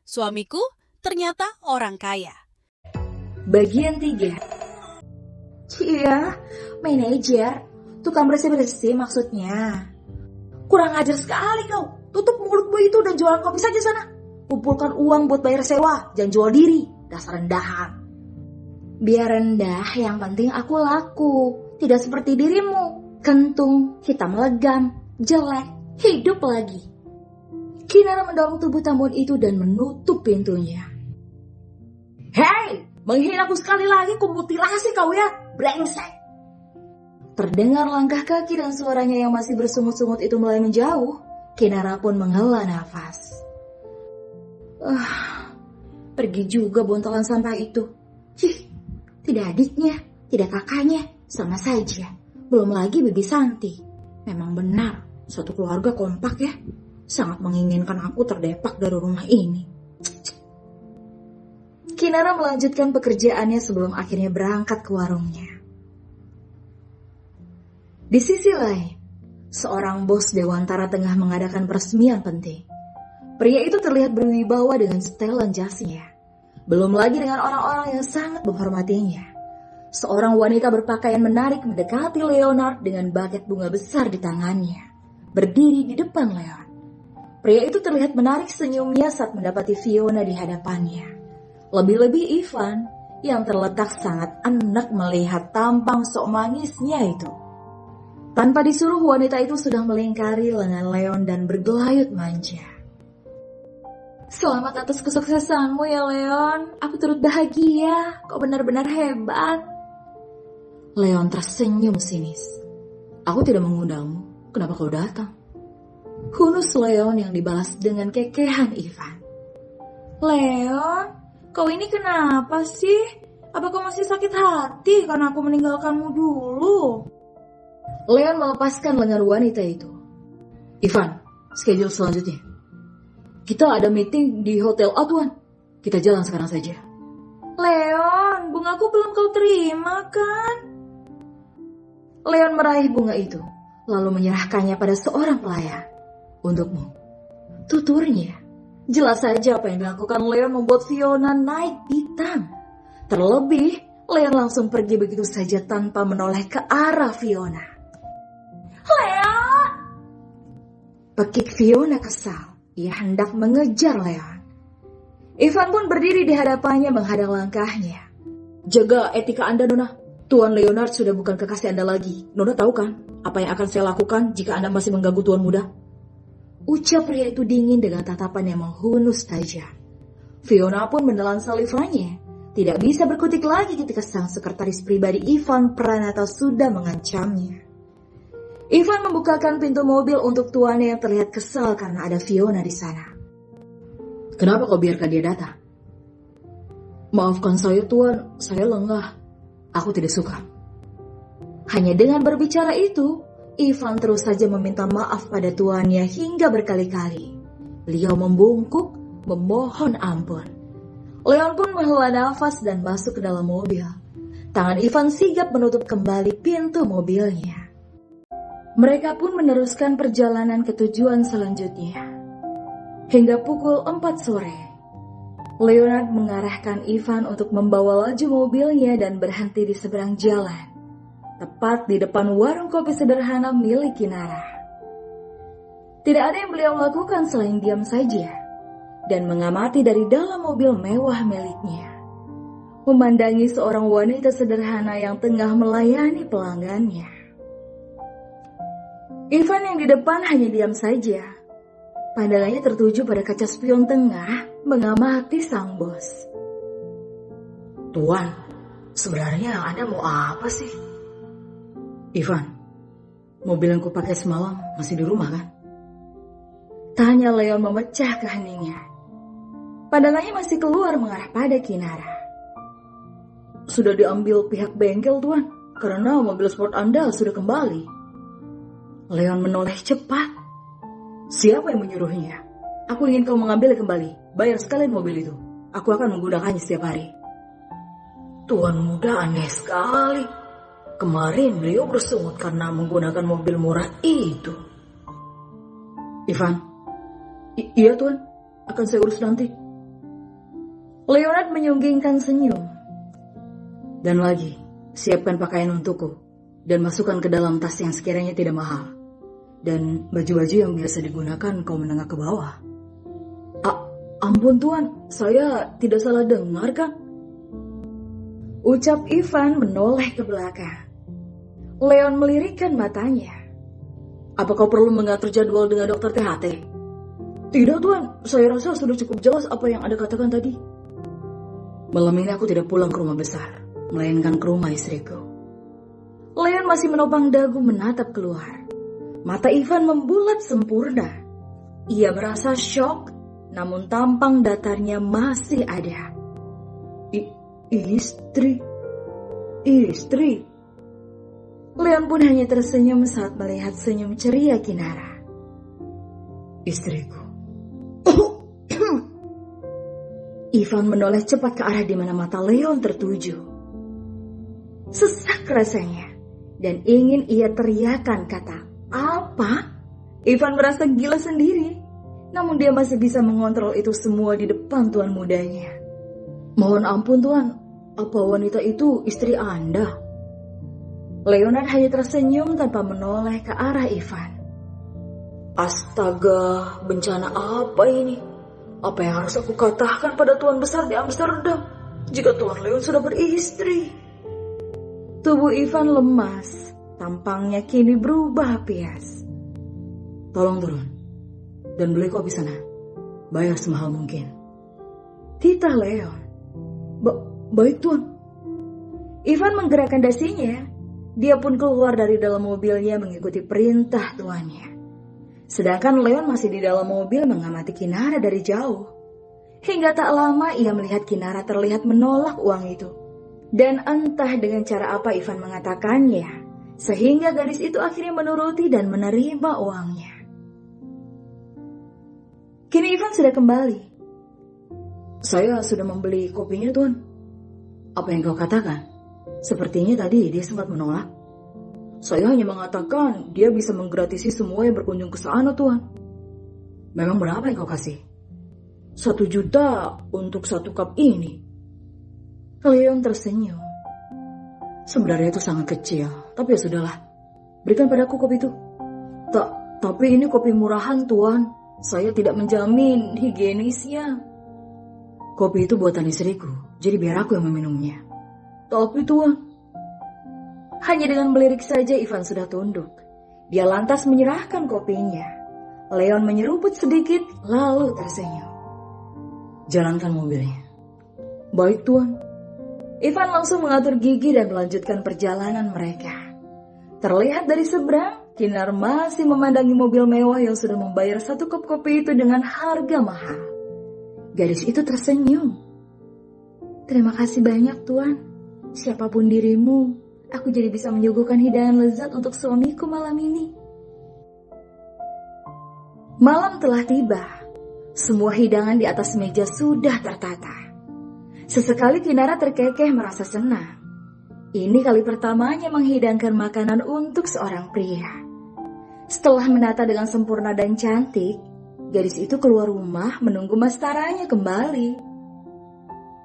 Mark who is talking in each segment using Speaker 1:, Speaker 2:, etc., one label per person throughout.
Speaker 1: Suamiku ternyata orang kaya.
Speaker 2: Bagian 3. Cia, manajer, tukang bersih-bersih maksudnya. Kurang ajar sekali kau. Tutup mulutmu itu dan jualan kopi saja sana. Kumpulkan uang buat bayar sewa, jangan jual diri. Dasar rendahan. Biar rendah, yang penting aku laku. Tidak seperti dirimu. Kentung, hitam legam, jelek, hidup lagi. Kinara mendorong tubuh Tambun itu dan menutup pintunya. Hei, menghina aku sekali lagi, kumutilasi kau ya, brengsek. Terdengar langkah kaki dan suaranya yang masih bersungut-sungut itu mulai menjauh. Kinara pun menghela nafas. Pergi juga bontolan sampah itu. Tidak adiknya, tidak kakaknya, sama saja. Belum lagi Bibi Santi. Memang benar, suatu keluarga kompak ya. Sangat menginginkan aku terdepak dari rumah ini. Kinara melanjutkan pekerjaannya sebelum akhirnya berangkat ke warungnya. Di sisi lain, seorang bos Dewantara tengah mengadakan peresmian penting. Pria itu terlihat berwibawa dengan setelan jasnya. Belum lagi dengan orang-orang yang sangat menghormatinya. Seorang wanita berpakaian menarik mendekati Leonard dengan buket bunga besar di tangannya. Berdiri di depan Leon. Pria itu terlihat menarik senyumnya saat mendapati Fiona di hadapannya. Lebih-lebih Ivan yang terletak sangat enak melihat tampang sok manisnya itu. Tanpa disuruh wanita itu sudah melingkari lengan Leon dan bergelayut manja. Selamat atas kesuksesanmu ya Leon, aku turut bahagia, kau benar-benar hebat. Leon tersenyum sinis. Aku tidak mengundangmu, kenapa kau datang? Hunus Leon yang dibalas dengan kekehan Ivan. Leon, kau ini kenapa sih? Apa kau masih sakit hati karena aku meninggalkanmu dulu? Leon melepaskan lengan wanita itu. Ivan, schedule selanjutnya. Kita ada meeting di Hotel Atuan. Kita jalan sekarang saja. Leon, bungaku belum kau terima kan? Leon meraih bunga itu, lalu menyerahkannya pada seorang pelayan. Untukmu. Tuturnya. Jelas saja apa yang dilakukan Leon membuat Fiona naik pitam. Terlebih, Leon langsung pergi begitu saja tanpa menoleh ke arah Fiona. Leon! Pekik Fiona kesal. Ia hendak mengejar Leon. Ivan pun berdiri di hadapannya menghadang langkahnya. Jaga etika Anda, Nona. Tuan Leonard sudah bukan kekasih Anda lagi. Nona tahu kan apa yang akan saya lakukan jika Anda masih mengganggu Tuan Muda? Ucap pria itu dingin dengan tatapan yang menghunus tajam. Fiona pun menelan salivannya. Tidak bisa berkutik lagi ketika sang sekretaris pribadi Ivan Pranata sudah mengancamnya. Ivan membukakan pintu mobil untuk tuannya yang terlihat kesal karena ada Fiona di sana. Kenapa kau biarkan dia datang? Maafkan saya Tuan, saya lengah. Aku tidak suka. Hanya dengan berbicara itu, Ivan terus saja meminta maaf pada tuannya hingga berkali-kali. Beliau membungkuk, memohon ampun. Leon pun menghela nafas dan masuk ke dalam mobil. Tangan Ivan sigap menutup kembali pintu mobilnya. Mereka pun meneruskan perjalanan ke tujuan selanjutnya. Hingga pukul 4 sore, Leonard mengarahkan Ivan untuk membawa laju mobilnya dan berhenti di seberang jalan. Tepat di depan warung kopi sederhana milik Kinara. Tidak ada yang beliau lakukan selain diam saja dan mengamati dari dalam mobil mewah miliknya. Memandangi seorang wanita sederhana yang tengah melayani pelanggannya. Ivan yang di depan hanya diam saja. Pandangannya tertuju pada kaca spion tengah mengamati sang bos. Tuan, sebenarnya Anda mau apa sih? Ivan, mobil yang kupakai semalam masih di rumah kan? Tanya Leon memecah keheningnya. Pandangannya masih keluar mengarah pada Kinara. Sudah diambil pihak bengkel Tuan, karena mobil sport Anda sudah kembali. Leon menoleh cepat. Siapa yang menyuruhnya? Aku ingin kau mengambil kembali. Bayar sekalian mobil itu. Aku akan menggunakannya setiap hari. Tuan muda aneh sekali. Kemarin beliau bersungut karena menggunakan mobil murah itu. Ivan, iya Tuan, akan saya urus nanti. Leonard menyunggingkan senyum. Dan lagi, siapkan pakaian untukku dan masukkan ke dalam tas yang sekiranya tidak mahal. Dan baju-baju yang biasa digunakan kaum menengah ke bawah. Ampun tuan, saya tidak salah dengar kan? Ucap Ivan menoleh ke belakang. Leon melirikkan matanya. Apa kau perlu mengatur jadwal dengan dokter THT? Tidak tuan, saya rasa sudah cukup jelas apa yang Anda katakan tadi. Malam ini aku tidak pulang ke rumah besar, melainkan ke rumah istriku. Leon masih menopang dagu menatap keluar. Mata Ivan membulat sempurna. Ia merasa syok, namun tampang datarnya masih ada. Istri. Leon pun hanya tersenyum saat melihat senyum ceria Kinara. Istriku. Ivan menoleh cepat ke arah di mana mata Leon tertuju. Sesak rasanya dan ingin ia teriakan kata apa? Ivan merasa gila sendiri. Namun dia masih bisa mengontrol itu semua di depan tuan mudanya. Mohon ampun tuan, apa wanita itu istri Anda? Leonard hanya tersenyum tanpa menoleh ke arah Ivan. Astaga, bencana apa ini? Apa yang harus aku katakan pada tuan besar di Amsterdam jika tuan Leon sudah beristri? Tubuh Ivan lemas, tampangnya kini berubah pias. Tolong turun dan beli kopi sana. Bayar semahal mungkin. Titah Leon. Baik tuan. Ivan menggerakkan dasinya. Dia pun keluar dari dalam mobilnya mengikuti perintah tuannya. Sedangkan Leon masih di dalam mobil mengamati Kinara dari jauh. Hingga tak lama ia melihat Kinara terlihat menolak uang itu. Dan entah dengan cara apa Ivan mengatakannya, sehingga gadis itu akhirnya menuruti dan menerima uangnya. Kini Ivan sudah kembali. Saya sudah membeli kopinya tuan. Apa yang kau katakan? Sepertinya tadi dia sempat menolak. Saya hanya mengatakan dia bisa menggratisi semua yang berkunjung ke sana tuan. Memang berapa yang kau kasih? 1 juta untuk 1 cup ini. Leon tersenyum. Sebenarnya itu sangat kecil, tapi ya sudahlah. Berikan padaku kopi itu. Tapi ini kopi murahan tuan. Saya tidak menjamin higienisnya. Kopi itu buatan istriku, jadi biar aku yang meminumnya. Tapi tuan. Hanya dengan melirik saja Ivan sudah tunduk. Dia lantas menyerahkan kopinya. Leon menyeruput sedikit, lalu tersenyum. Jalankan mobilnya. Baik tuan. Ivan langsung mengatur gigi dan melanjutkan perjalanan mereka. Terlihat dari seberang, Kinar masih memandangi mobil mewah yang sudah membayar 1 cup kopi itu dengan harga mahal. Gadis itu tersenyum. Terima kasih banyak tuan. Siapapun dirimu, aku jadi bisa menyuguhkan hidangan lezat untuk suamiku malam ini. Malam telah tiba. Semua hidangan di atas meja sudah tertata. Sesekali Kinara terkekeh merasa senang. Ini kali pertamanya menghidangkan makanan untuk seorang pria. Setelah menata dengan sempurna dan cantik, gadis itu keluar rumah menunggu mastaranya kembali.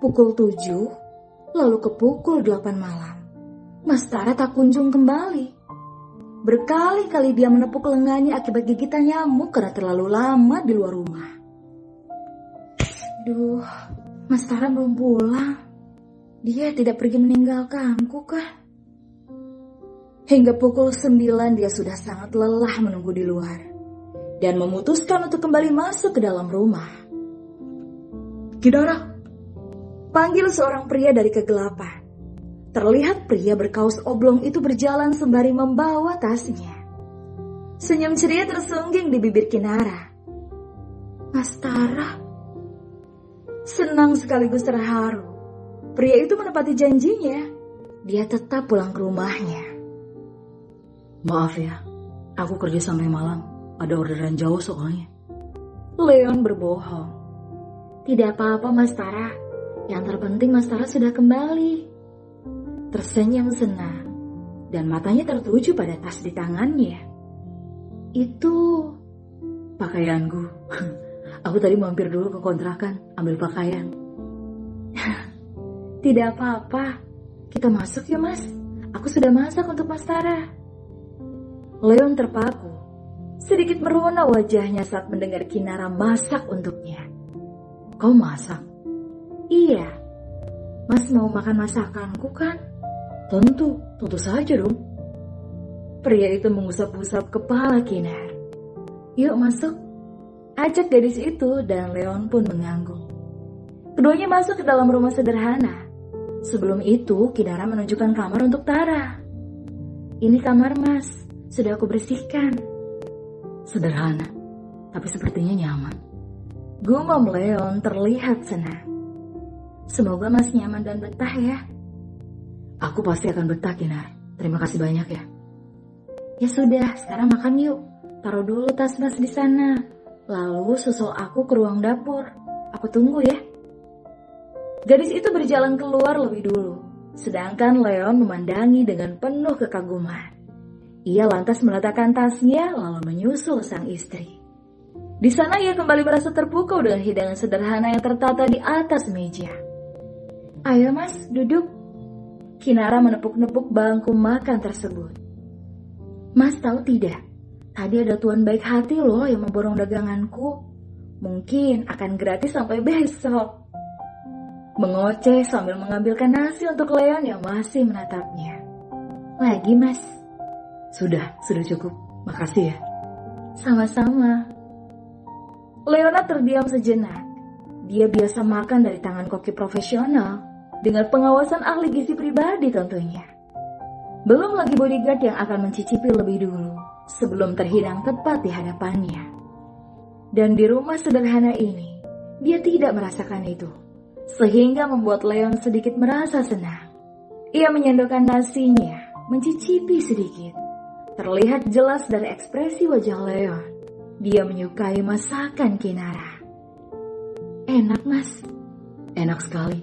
Speaker 2: Pukul 7, lalu ke pukul 8 malam. Mastara tak kunjung kembali. Berkali-kali dia menepuk lengannya akibat gigitan nyamuk karena terlalu lama di luar rumah. Duh, Mastara belum pulang. Dia tidak pergi meninggalkanku kah? Hingga pukul 9 dia sudah sangat lelah menunggu di luar. Dan memutuskan untuk kembali masuk ke dalam rumah. Kinara, panggil seorang pria dari kegelapan. Terlihat pria berkaus oblong itu berjalan sembari membawa tasnya. Senyum ceria tersungging di bibir Kinara. Mastara. Senang sekaligus terharu. Pria itu menepati janjinya. Dia tetap pulang ke rumahnya. Maaf ya, aku kerja sampai malam. Ada orderan jauh soalnya. Leon berbohong. Tidak apa-apa Mastara. Yang terpenting Mastara sudah kembali. Tersenyum senang. Dan matanya tertuju pada tas di tangannya. Itu pakaianku. Aku tadi mampir dulu ke kontrakan ambil pakaian. Tidak apa-apa. Kita masuk ya, Mas. Aku sudah masak untuk Mas Tara. Leon terpaku. Sedikit merona wajahnya saat mendengar Kinara masak untuknya. Kau masak? Iya. Mas mau makan masakanku kan? Tentu saja dong. Pria itu mengusap-usap kepala Kinar. Yuk masuk. Ajak gadis itu dan Leon pun mengangguk. Keduanya masuk ke dalam rumah sederhana. Sebelum itu, Kinara menunjukkan kamar untuk Tara. Ini kamar Mas, sudah aku bersihkan. Sederhana, tapi sepertinya nyaman. Gumam Leon terlihat senang. Semoga Mas nyaman dan betah ya. Aku pasti akan betah, Kinar. Terima kasih banyak ya. Ya sudah, sekarang makan yuk. Taruh dulu tas Mas di sana. Lalu susul aku ke ruang dapur. Aku tunggu ya. Gadis itu berjalan keluar lebih dulu, sedangkan Leon memandangi dengan penuh kekaguman. Ia lantas meletakkan tasnya lalu menyusul sang istri. Di sana ia kembali merasa terpukau dengan hidangan sederhana yang tertata di atas meja. Ayo Mas, duduk. Kinara menepuk-nepuk bangku makan tersebut. Mas tahu tidak, tadi ada tuan baik hati loh yang memborong daganganku. Mungkin akan gratis sampai besok. Mengoceh sambil mengambilkan nasi untuk Leon yang masih menatapnya. Lagi Mas. Sudah cukup. Makasih ya. Sama-sama. Leona terdiam sejenak. Dia biasa makan dari tangan koki profesional dengan pengawasan ahli gizi pribadi tentunya. Belum lagi bodyguard yang akan mencicipi lebih dulu sebelum terhidang tepat di hadapannya. Dan di rumah sederhana ini, dia tidak merasakan itu. Sehingga membuat Leon sedikit merasa senang. Ia menyendokkan nasinya, mencicipi sedikit. Terlihat jelas dari ekspresi wajah Leon. Dia menyukai masakan Kinara. Enak Mas. Enak sekali.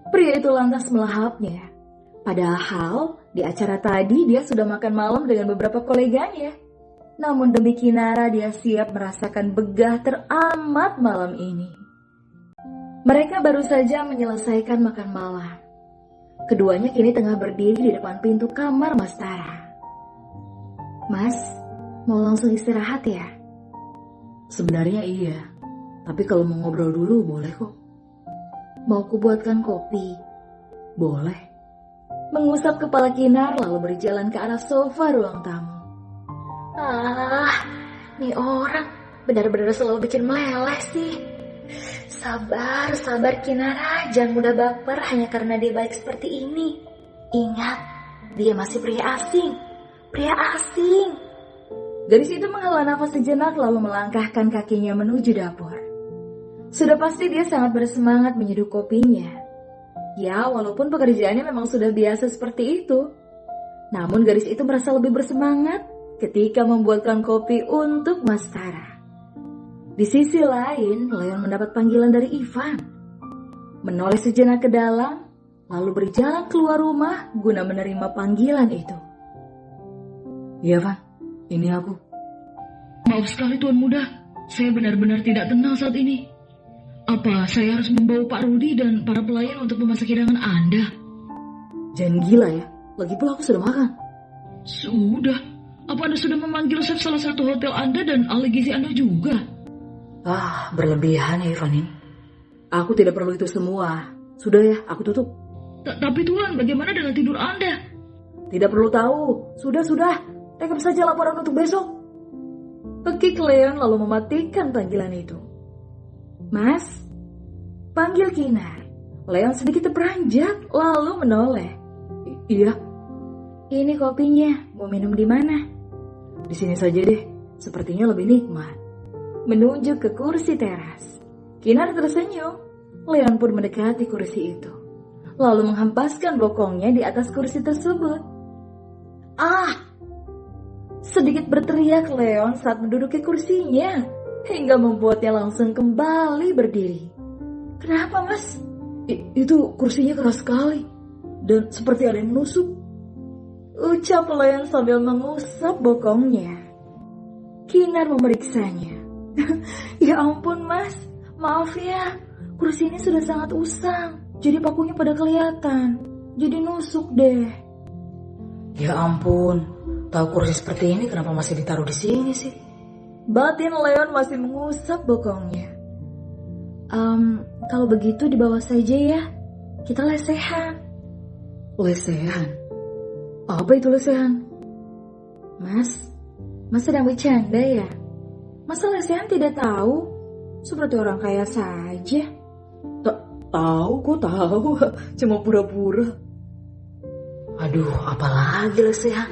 Speaker 2: Pria itu lantas melahapnya. Padahal di acara tadi dia sudah makan malam dengan beberapa koleganya. Namun demi Kinara dia siap merasakan begah teramat malam ini. Mereka baru saja menyelesaikan makan malam. Keduanya kini tengah berdiri di depan pintu kamar Mas Tara. Mas, mau langsung istirahat ya? Sebenarnya iya, tapi kalau mau ngobrol dulu boleh kok. Mau kubuatkan kopi? Boleh. Mengusap kepala Kinar lalu berjalan ke arah sofa ruang tamu. Nih orang benar-benar selalu bikin meleleh sih. Sabar Kinara, jangan mudah baper hanya karena dia baik seperti ini. Ingat, dia masih pria asing. Gadis itu menghela nafas sejenak lalu melangkahkan kakinya menuju dapur. Sudah pasti dia sangat bersemangat menyeduh kopinya. Ya, walaupun pekerjaannya memang sudah biasa seperti itu. Namun gadis itu merasa lebih bersemangat ketika membuatkan kopi untuk Mas Tara. Di sisi lain, Leon mendapat panggilan dari Ivan. Menoleh sejenak ke dalam, lalu berjalan keluar rumah guna menerima panggilan itu. Iya, Van, ini aku.
Speaker 3: Maaf sekali Tuan Muda, saya benar-benar tidak tenang saat ini. Apa saya harus membawa Pak Rudi dan para pelayan untuk memasak hidangan Anda?
Speaker 2: Jangan gila ya, lagi pula aku sudah makan.
Speaker 3: Sudah, apa Anda sudah memanggil chef salah satu hotel Anda dan ahli gizi Anda juga?
Speaker 2: Berlebihan ya Ivan ini. Aku tidak perlu itu semua. Sudah ya, aku tutup.
Speaker 3: Tapi Tuan, bagaimana dengan tidur Anda?
Speaker 2: Tidak perlu tahu. Sudah. Rekam saja laporan untuk besok. Pekik Leon lalu mematikan panggilan itu. Mas, panggil Kinar. Leon sedikit terperanjat lalu menoleh. Iya. Ini kopinya. Mau minum di mana? Di sini saja deh. Sepertinya lebih nikmat. Menunjuk ke kursi teras. Kinar tersenyum. Leon pun mendekati kursi itu. Lalu menghempaskan bokongnya di atas kursi tersebut. Sedikit berteriak Leon saat menduduki kursinya. Hingga membuatnya langsung kembali berdiri. Kenapa Mas? Itu kursinya keras sekali. Dan seperti ada yang menusuk. Ucap Leon sambil mengusap bokongnya. Kinar memeriksanya. Ya ampun Mas, maaf ya. kursi ini sudah sangat usang. Jadi pakunya pada kelihatan. Jadi nusuk deh. Ya ampun, tahu kursi seperti ini kenapa masih ditaruh di sini sih? Batin Leon masih mengusap bokongnya. Kalau begitu dibawa saja ya. Kita lesehan. Lesehan? Apa itu lesehan? Mas sedang bercanda ya? Masa lesehan tidak tahu? Seperti orang kaya saja. Tahu, kok tahu. Cuma pura-pura. Aduh, apalagi lesehan?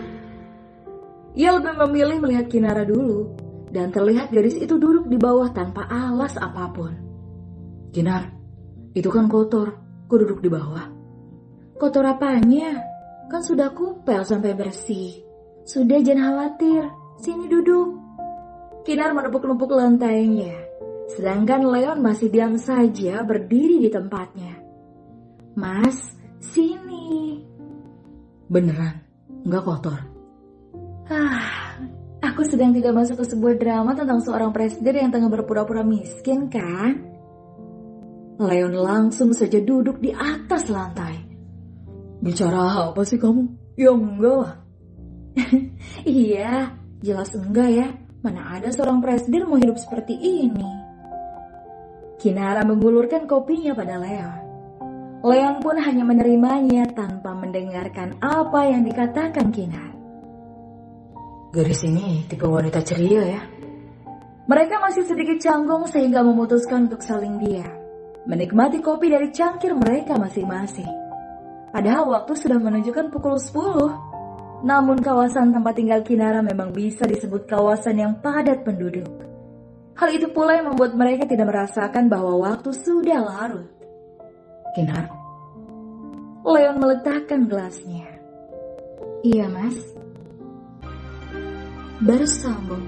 Speaker 2: Ia lebih memilih melihat Kinara dulu. Dan terlihat gadis itu duduk di bawah tanpa alas apapun. Kinar, itu kan kotor. Kok duduk di bawah? Kotor apanya? Kan sudah kupel sampai bersih. Sudah, jangan khawatir. Sini duduk. Kinar menepuk-nepuk lantainya. Sedangkan Leon masih diam saja berdiri di tempatnya. Mas, sini. Beneran, nggak kotor? Aku sedang tidak masuk ke sebuah drama tentang seorang presiden yang tengah berpura-pura miskin, kan? Leon langsung saja duduk di atas lantai. Bicara apa sih kamu? Ya enggak lah. Iya, jelas enggak ya. Mana ada seorang presiden mau hidup seperti ini. Kinara mengulurkan kopinya pada Leon. Leon pun hanya menerimanya tanpa mendengarkan apa yang dikatakan Kinar. Gadis ini tipe wanita ceria ya. Mereka masih sedikit canggung sehingga memutuskan untuk saling diam, menikmati kopi dari cangkir mereka masing-masing. Padahal waktu sudah menunjukkan pukul 10. Namun kawasan tempat tinggal Kinara memang bisa disebut kawasan yang padat penduduk. Hal itu pula yang membuat mereka tidak merasakan bahwa waktu sudah larut. Kinar. Leon meletakkan gelasnya. Iya, Mas. Bersambung.